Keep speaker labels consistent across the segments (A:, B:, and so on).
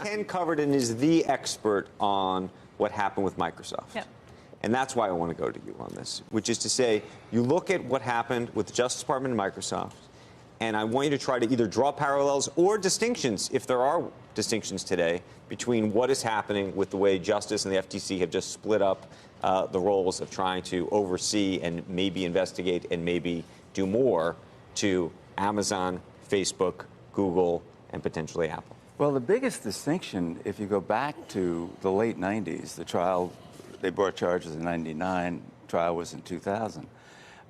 A: Ken covered and is the expert on what happened with Microsoft.
B: Yep.
A: And that's why I want to go to you on this, which is to say, you look at what happened with the Justice Department and Microsoft, and I want you to try to either draw parallels or distinctions, if there are distinctions today, between what is happening with the way Justice and the FTC have just split up the roles of trying to oversee and maybe investigate and maybe do more to Amazon, Facebook, Google, and potentially Apple.
C: Well, the biggest distinction, if you go back to the late 90s, the trial, they brought charges in 99, trial was in 2000.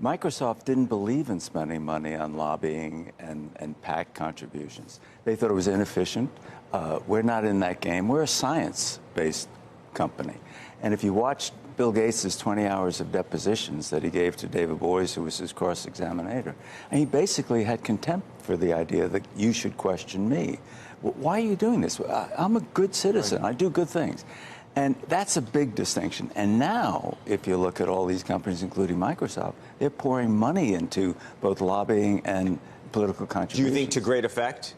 C: Microsoft didn't believe in spending money on lobbying and PAC contributions. They thought it was inefficient. We're not in that game. We're a science-based company. And if you watch Bill Gates' 20 hours of depositions that he gave to David Boies, who was his cross-examiner, and he basically had contempt for the idea that you should question me. Why are you doing this? I'm a good citizen. I do good things. And that's a big distinction. And now, if you look at all these companies, including Microsoft, they're pouring money into both lobbying and political contributions.
A: Do you think to great effect?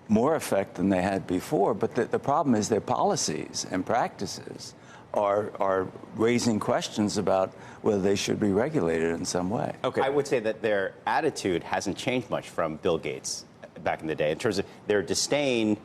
C: More effect than they had before. But the problem is their policies and practices are raising questions about whether they should be regulated in some way.
D: Okay. I would say that their attitude hasn't changed much from Bill Gates back in the day in terms of their disdain.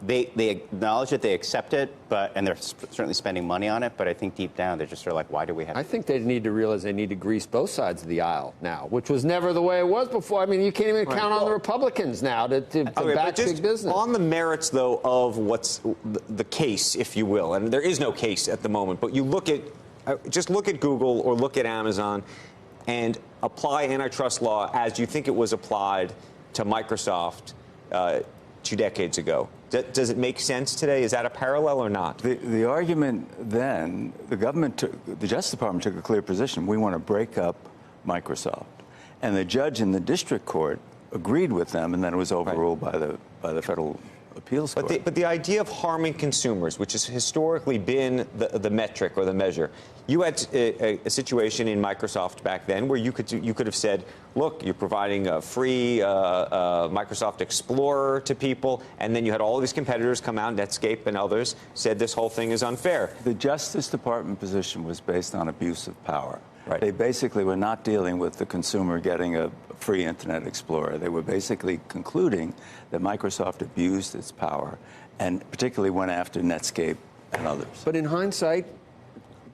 D: They acknowledge it, they accept it, and they're certainly spending money on it. But I think deep down they're just sort of like, why do we have?
E: I think they need to realize they need to grease both sides of the aisle now, which was never the way it was before. I mean, you can't even count on the Republicans now to back big business.
A: On the merits, though, of what's the case, if you will, and there is no case at the moment. But you look at just look at Google or look at Amazon, and apply antitrust law as you think it was applied to Microsoft 2 decades ago. Does it make sense today? Is that a parallel or not?
C: The argument then, the Justice Department took a clear position. We want to break up Microsoft. And the judge in the district court agreed with them, and then it was overruled by the federal appeals court.
A: But the idea of harming consumers, which has historically been the metric or the measure, you had a situation in Microsoft back then where you could have said, look, you're providing a free Microsoft Explorer to people, and then you had all these competitors come out, Netscape and others, said this whole thing is unfair.
C: The Justice Department position was based on abuse of power.
A: Right.
C: They basically were not dealing with the consumer getting a free Internet Explorer. They were basically concluding that Microsoft abused its power and particularly went after Netscape and others.
E: But in hindsight,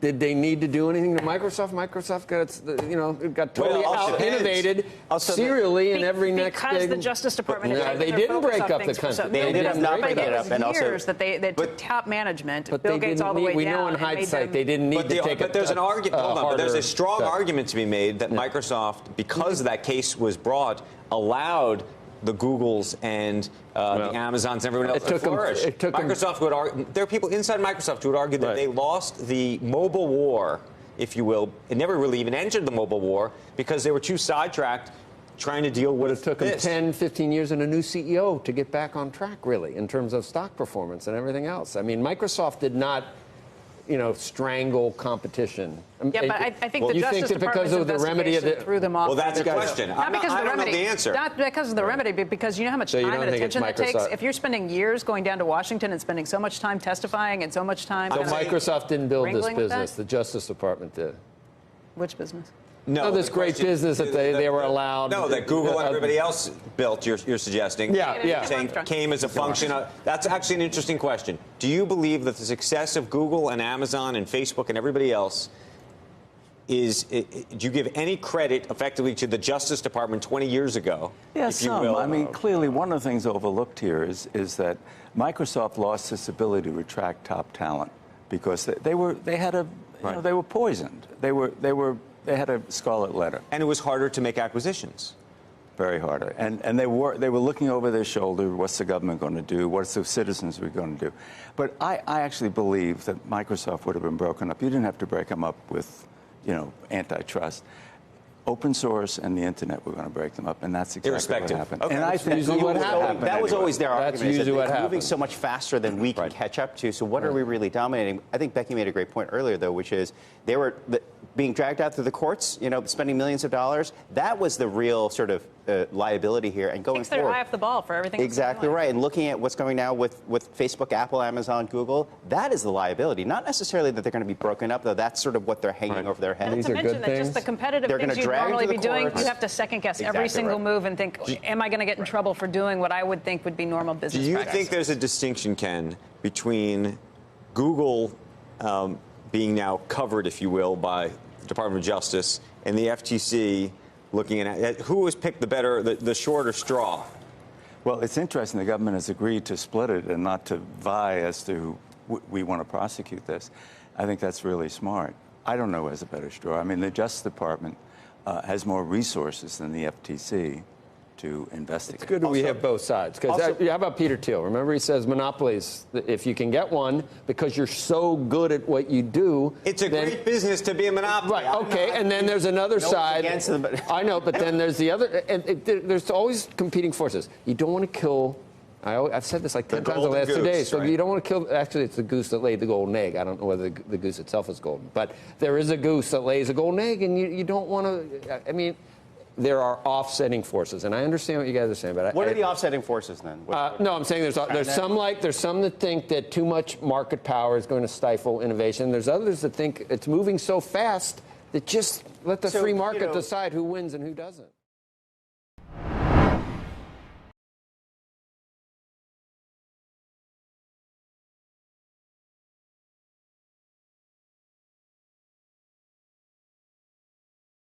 E: did they need to do anything to Microsoft? Microsoft got totally out-innovated serially in every next thing.
B: Because the Justice Department
E: they didn't break up the country.
D: They did not break it up.
B: And years that they took top management, Bill Gates all the way down.
E: We know in hindsight they didn't need to take
A: But there's an argument. Hold on. But there's a strong argument to be made that Microsoft, because that case was brought, allowed the Googles and the Amazons and everyone else to flourish. Microsoft would argue, there are people inside Microsoft who would argue that they lost the mobile war, if you will. It never really even entered the mobile war because they were too sidetracked trying to deal with
E: this. It took them 10, 15 years and a new CEO to get back on track, really, in terms of stock performance and everything else. I mean, Microsoft did not strangle competition.
B: Yeah, but I think the Justice Department's
E: because of the remedy of
B: threw them off.
A: Well, that's the question.
B: Not because of the remedy.
A: Know the answer.
B: Not because of the remedy, but because you know how much time and attention it takes. If you're spending years going down to Washington and spending so much time testifying and so much time.
E: So Microsoft didn't build this business. The Justice Department did.
B: Which business?
A: No,
E: this great business that they were allowed.
A: No, that Google and everybody else built, you're suggesting.
E: Yeah.
A: Saying came as a function of. That's actually an interesting question. Do you believe that the success of Google and Amazon and Facebook and everybody else do you give any credit effectively to the Justice Department 20 years ago?
C: Yes, some. I mean, clearly one of the things overlooked here is that Microsoft lost its ability to attract top talent because they were poisoned. They had a scarlet letter.
A: And it was harder to make acquisitions.
C: Very harder. And they were looking over their shoulder, what's the government going to do? What's the citizens going to do? But I actually believe that Microsoft would have been broken up. You didn't have to break them up with, antitrust. Open source and the internet were going to break them up, and that's exactly what happened.
A: Okay.
C: And I think
D: that was always their argument.
E: That's usually what
D: happened.
E: Moving
D: so much faster than we can catch up to. So what are we really dominating? I think Becky made a great point earlier, though, which is being dragged out through the courts, spending millions of dollars. That was the real sort of liability here. And going
B: Takes
D: forward,
B: their eye off the ball for everything.
D: Exactly right. And looking at what's going now with Facebook, Apple, Amazon, Google, that is the liability. Not necessarily that they're going to be broken up, though. That's sort of what they're hanging over their head.
B: Not to mention that just the competitive things you'd normally be doing, you have to second guess every single move and think, am I going to get in trouble for doing what I would think would be normal business practice?
A: Do you think there's a distinction, Ken, between Google being now covered, if you will, by the Department of Justice and the FTC looking at who has picked the shorter straw?
C: Well, it's interesting the government has agreed to split it and not to vie as to who we want to prosecute this. I think that's really smart. I don't know who has a better straw. I mean, the Justice Department has more resources than the FTC to investigate.
E: It's good that we have both sides. Because how about Peter Thiel? Remember, he says monopolies, if you can get one because you're so good at what you do.
A: It's a great business to be a monopoly.
E: Right, okay, and then there's another side. I know, but then there's the other, and there's always competing forces. You don't want to kill. I've said this like 10 times the last 2 days. So you don't want to kill. Actually, it's the goose that laid the golden egg. I don't know whether the goose itself is golden, but there is a goose that lays a golden egg, and you don't want to. I mean, there are offsetting forces, and I understand what you guys are saying. But
D: what are the offsetting forces then?
E: No, I'm saying there's some that think that too much market power is going to stifle innovation. There's others that think it's moving so fast that just let the free market decide who wins and who doesn't.